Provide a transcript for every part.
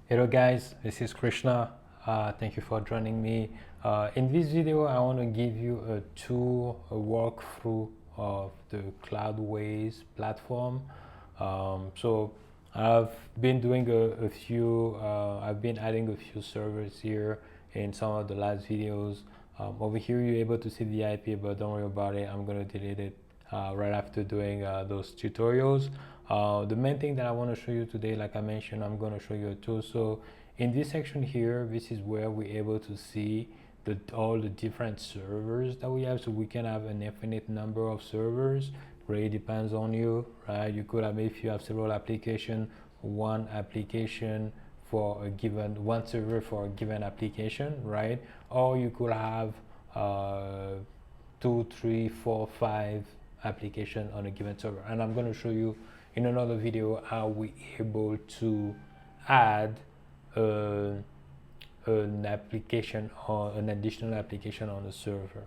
Hello guys, this is Krishna. Thank you for joining me. In this video, I want to give you a tour, a walkthrough of the Cloudways platform. So I've been doing I've been adding a few servers here in some of the last videos. Over here, you're able to see the IP, but don't worry about it. I'm going to delete it right after doing those tutorials. The main thing that I want to show you today, like I mentioned, I'm going to show you a tool. So in this section here, this is where we're able to see all the different servers that we have. So we can have an infinite number of servers. Really depends on you, right? You could have, if you have several applications, one application for a given, one server for a given application, right? Or you could have two, three, four, five application on a given server. And I'm going to show you in another video how we able to add an application or an additional application on the server.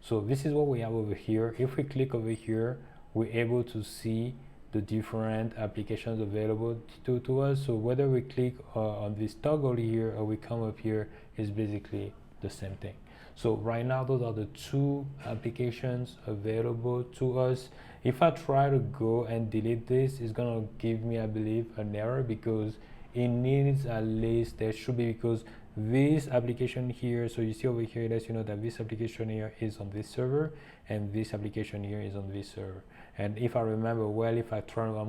So this is what we have over here. If we click over here, we're able to see the different applications available to us. So whether we click on this toggle here or we come up here, is basically the same thing. So right now, those are the two applications available to us. If I try to go and delete this, it's gonna give me, I believe, an error because it needs at least, there should be, because this application here, so you see over here, it lets you know that this application here is on this server and this application here is on this server. And if I remember well, if I'm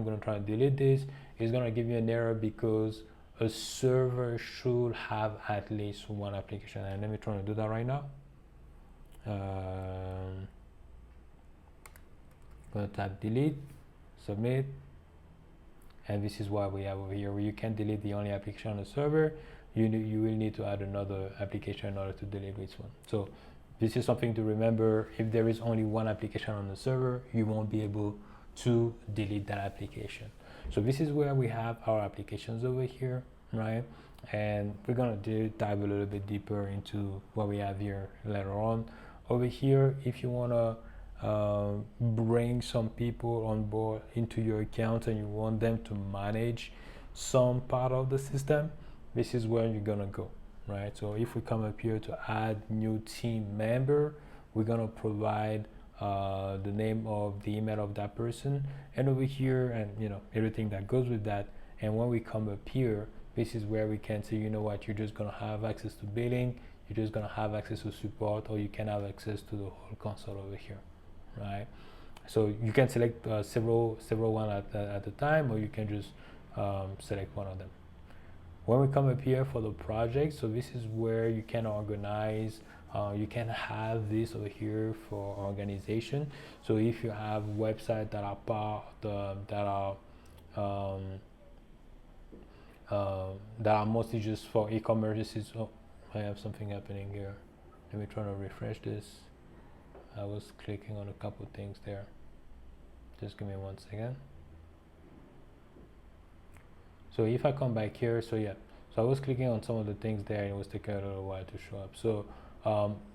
gonna try to delete this, it's gonna give me an error because a server should have at least one application. And let me try to do that right now. I'm gonna tap delete, submit, and this is what we have over here, where you can delete the only application on the server. You will need to add another application in order to delete this one. So this is something to remember. If there is only one application on the server, you won't be able to delete that application. So this is where we have our applications over here, right? And we're gonna dive a little bit deeper into what we have here later on. Over here, if you wanna bring some people on board into your account and you want them to manage some part of the system, this is where you're gonna go, right? So if we come up here to add new team member, we're gonna provide the name of the email of that person, and over here, and everything that goes with that. And when we come up here, this is where we can say, you know what, you're just gonna have access to billing, you're just gonna have access to support, or you can have access to the whole console over here, right? So you can select several one at a time, or you can just select one of them. When we come up here for the project, so this is where you can organize, you can have this over here for organization. So if you have websites that are that are mostly just for e-commerce, this is, oh, I have something happening here. Let me try to refresh this. I was clicking on a couple things there. Just give me 1 second. So if I come back here, so yeah, so I was clicking on some of the things there and it was taking a little while to show up. So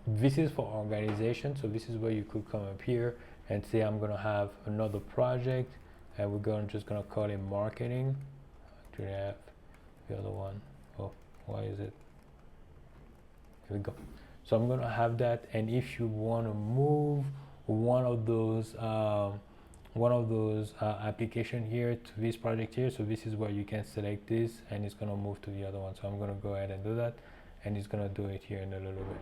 this is for organization. So this is where you could come up here and say, I'm gonna have another project and we're just gonna call it marketing. Actually, I have the other one. Oh, why is it? Here we go. So I'm gonna have that, and if you want to move one of those application here to this project here, so this is where you can select this and it's gonna move to the other one. So I'm gonna go ahead and do that, and it's gonna do it here in a little bit.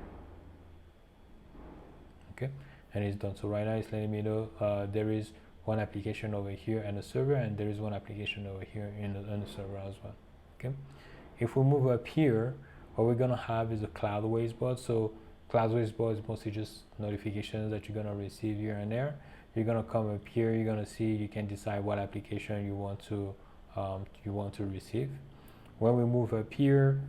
Okay, and it's done. So right now it's letting me know there is one application over here and a server, and there is one application over here in the server as well. Okay, if we move up here, what we're gonna have is a Cloudways bot. So Cloudways bot is mostly just notifications that you're gonna receive here and there. You're gonna come up here, you're gonna see, you can decide what application you want to receive. When we move up here,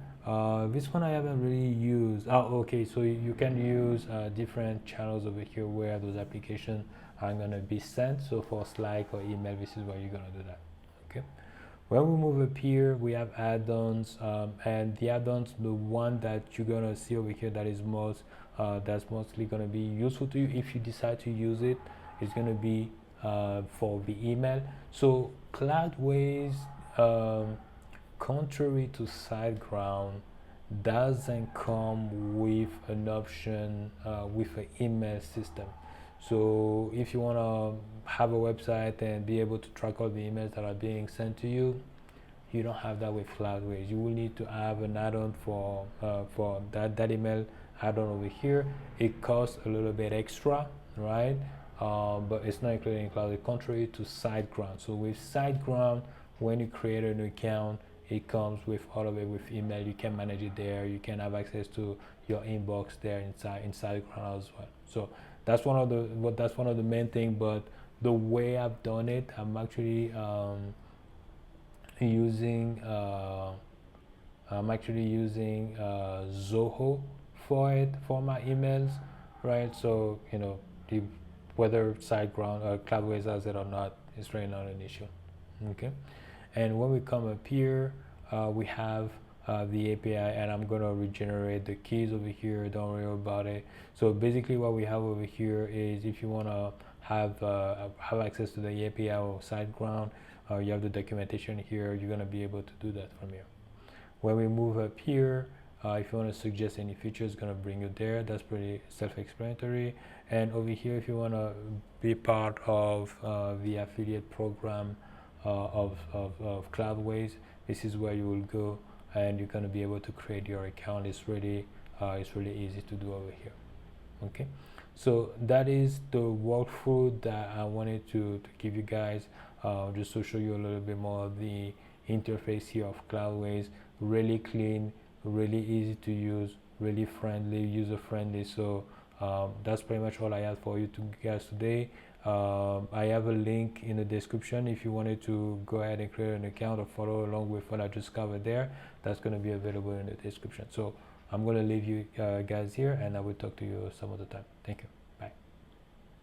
this one I haven't really used. Oh, okay, so you can use different channels over here where those applications are gonna be sent. So for Slack or email, this is where you're gonna do that. Okay. When we move up here, we have add-ons, and the add-ons, the one that you're gonna see over here that is that's mostly gonna be useful to you if you decide to use it, is gonna be for the email. So Cloudways contrary to SiteGround, doesn't come with an option with an email system. So if you want to have a website and be able to track all the emails that are being sent to you, you don't have that with Cloudways. You will need to have an add-on for that email add-on over here. It costs a little bit extra, right? But it's not included in Cloudways, contrary to SiteGround. So with SiteGround, when you create an account, it comes with all of it with email. You can manage it there. You can have access to your inbox there inside Ground as well. So that's one of the main thing. But the way I've done it, I'm actually using Zoho for it for my emails, right? So whether SiteGround or Cloudways has it or not, it's really not an issue. Okay. And when we come up here, we have the API, and I'm gonna regenerate the keys over here. Don't worry about it. So basically, what we have over here is if you wanna have access to the API or SiteGround, you have the documentation here. You're gonna be able to do that from here. When we move up here, if you want to suggest any features, it's gonna bring you there. That's pretty self-explanatory. And over here, if you wanna be part of the affiliate program of Cloudways, this is where you will go, and you're going to be able to create your account. It's really easy to do over here. Okay, so that is the walkthrough that I wanted to give you guys, just to show you a little bit more of the interface here of Cloudways. Really clean, really easy to use, really friendly, user friendly. So that's pretty much all I have for you guys today. I have a link in the description if you wanted to go ahead and create an account or follow along with what I just covered there. That's going to be available in the description. So I'm going to leave you guys here, and I will talk to you some other time. Thank you.